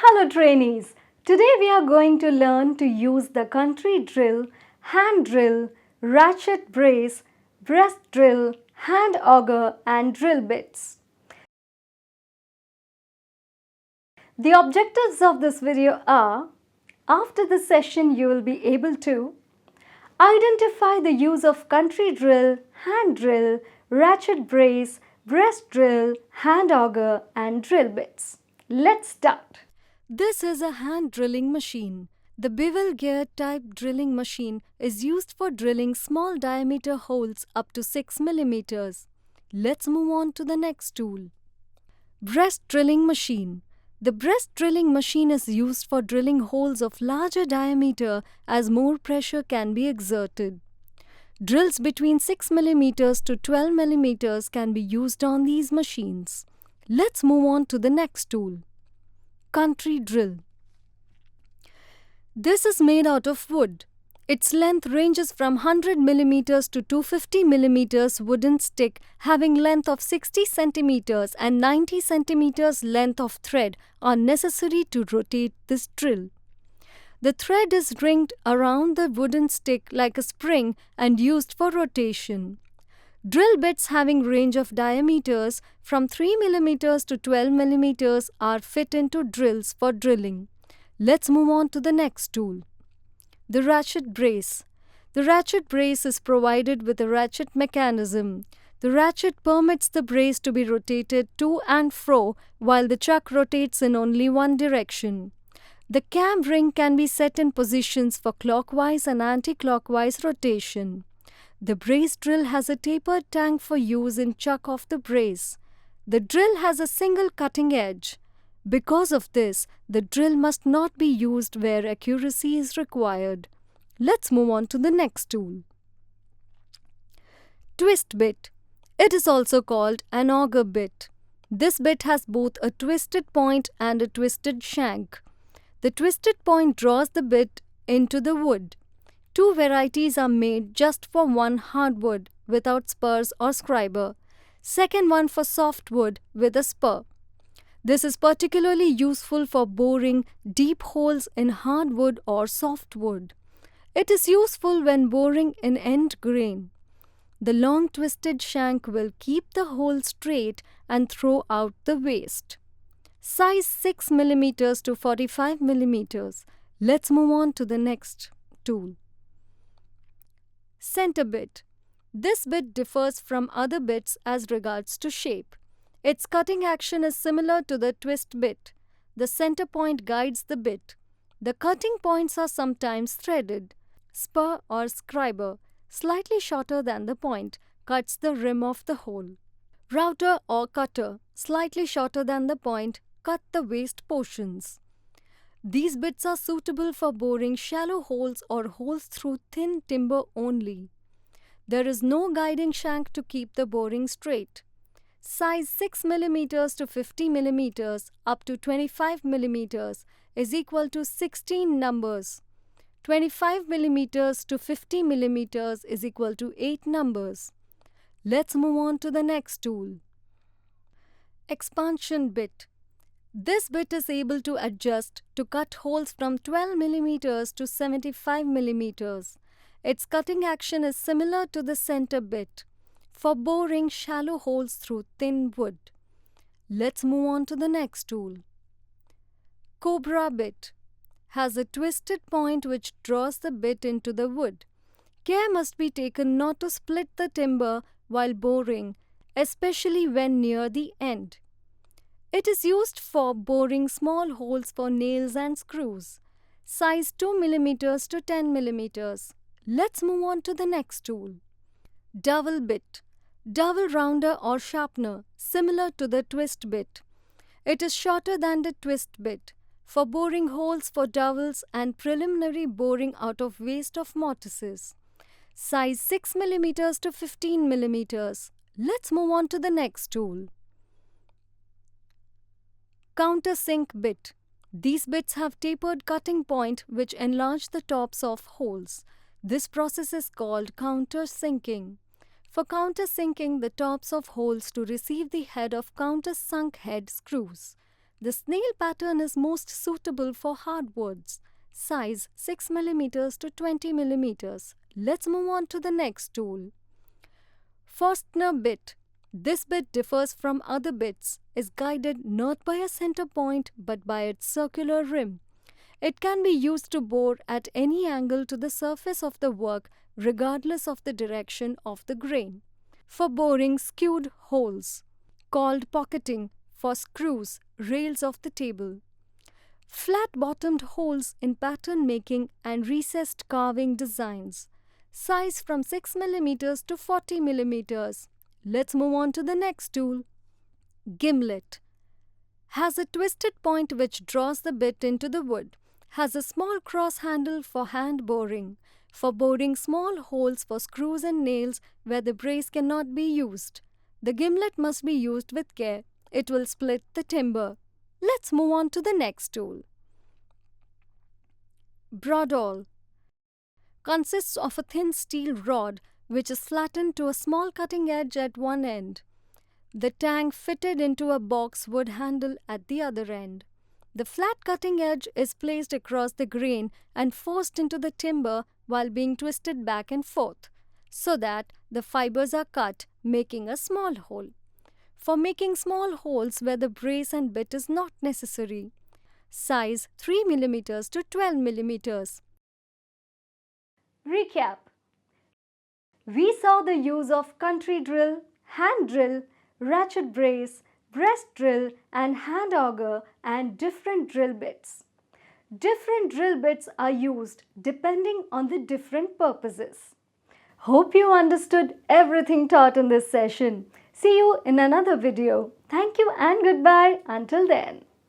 Hello trainees, today we are going to learn to use the country drill, hand drill, ratchet brace, breast drill, hand auger and drill bits. The objectives of this video are, after the session you will be able to identify the use of country drill, hand drill, ratchet brace, breast drill, hand auger and drill bits. Let's start. This is a hand drilling machine. The bevel gear type drilling machine is used for drilling small diameter holes up to 6 mm. Let's move on to the next tool. Breast drilling machine. The breast drilling machine is used for drilling holes of larger diameter as more pressure can be exerted. Drills between 6 mm to 12 mm can be used on these machines. Let's move on to the next tool. Country drill. This is made out of wood. Its length ranges from 100 mm to 250 mm wooden stick having length of 60 cm and 90 cm length of thread are necessary to rotate this drill. The thread is ringed around the wooden stick like a spring and used for rotation. Drill bits having range of diameters from 3 mm to 12 mm are fit into drills for drilling. Let's move on to the next tool. The ratchet brace. The ratchet brace is provided with a ratchet mechanism. The ratchet permits the brace to be rotated to and fro while the chuck rotates in only one direction. The cam ring can be set in positions for clockwise and anti-clockwise rotation. The brace drill has a tapered tank for use in chuck of the brace. The drill has a single cutting edge. Because of this, the drill must not be used where accuracy is required. Let's move on to the next tool. Twist bit. It is also called an auger bit. This bit has both a twisted point and a twisted shank. The twisted point draws the bit into the wood. Two varieties are made just for one hardwood without spurs or scriber. Second one for softwood with a spur. This is particularly useful for boring deep holes in hardwood or softwood. It is useful when boring in end grain. The long twisted shank will keep the hole straight and throw out the waste. Size 6 mm to 45 mm. Let's move on to the next tool. Center bit. This bit differs from other bits as regards to shape. Its cutting action is similar to the twist bit. The center point guides the bit. The cutting points are sometimes threaded. Spur or scriber, slightly shorter than the point, cuts the rim of the hole. Router or cutter, slightly shorter than the point, cut the waste portions. These bits are suitable for boring shallow holes or holes through thin timber only. There is no guiding shank to keep the boring straight. Size 6 mm to 50 mm up to 25 mm is equal to 16 numbers. 25 mm to 50 mm is equal to 8 numbers. Let's move on to the next tool. Expansion bit. This bit is able to adjust to cut holes from 12 mm to 75 mm. Its cutting action is similar to the center bit for boring shallow holes through thin wood. Let's move on to the next tool. Cobra bit has a twisted point which draws the bit into the wood. Care must be taken not to split the timber while boring, especially when near the end. It is used for boring small holes for nails and screws. Size 2 mm to 10 mm. Let's move on to the next tool. Dowel bit. Dowel rounder or sharpener, similar to the twist bit. It is shorter than the twist bit, for boring holes for dowels and preliminary boring out of waste of mortises. Size 6 mm to 15 mm. Let's move on to the next tool. Countersink bit. These bits have tapered cutting point which enlarge the tops of holes. This process is called countersinking. For countersinking the tops of holes to receive the head of countersunk head screws. The snail pattern is most suitable for hardwoods. Size 6 mm to 20 mm. Let's move on to the next tool. Forstner bit. This bit differs from other bits, is guided not by a center point but by its circular rim. It can be used to bore at any angle to the surface of the work regardless of the direction of the grain. For boring skewed holes, called pocketing, for screws, rails of the table. Flat-bottomed holes in pattern making and recessed carving designs. Size from 6 mm to 40 mm. Let's move on to the next tool. Gimlet. Has a twisted point which draws the bit into the wood. Has a small cross handle for hand boring. For boring small holes for screws and nails where the brace cannot be used. The gimlet must be used with care. It will split the timber. Let's move on to the next tool. Broadawl. Consists of a thin steel rod which is flattened to a small cutting edge at one end. The tang fitted into a box wood handle at the other end. The flat cutting edge is placed across the grain and forced into the timber while being twisted back and forth, so that the fibers are cut, making a small hole. For making small holes where the brace and bit is not necessary. Size 3 mm to 12 mm. Recap. We saw the use of country drill, hand drill, ratchet brace, breast drill and hand auger and different drill bits. Different drill bits are used depending on the different purposes. Hope you understood everything taught in this session. See you in another video. Thank you and goodbye until then.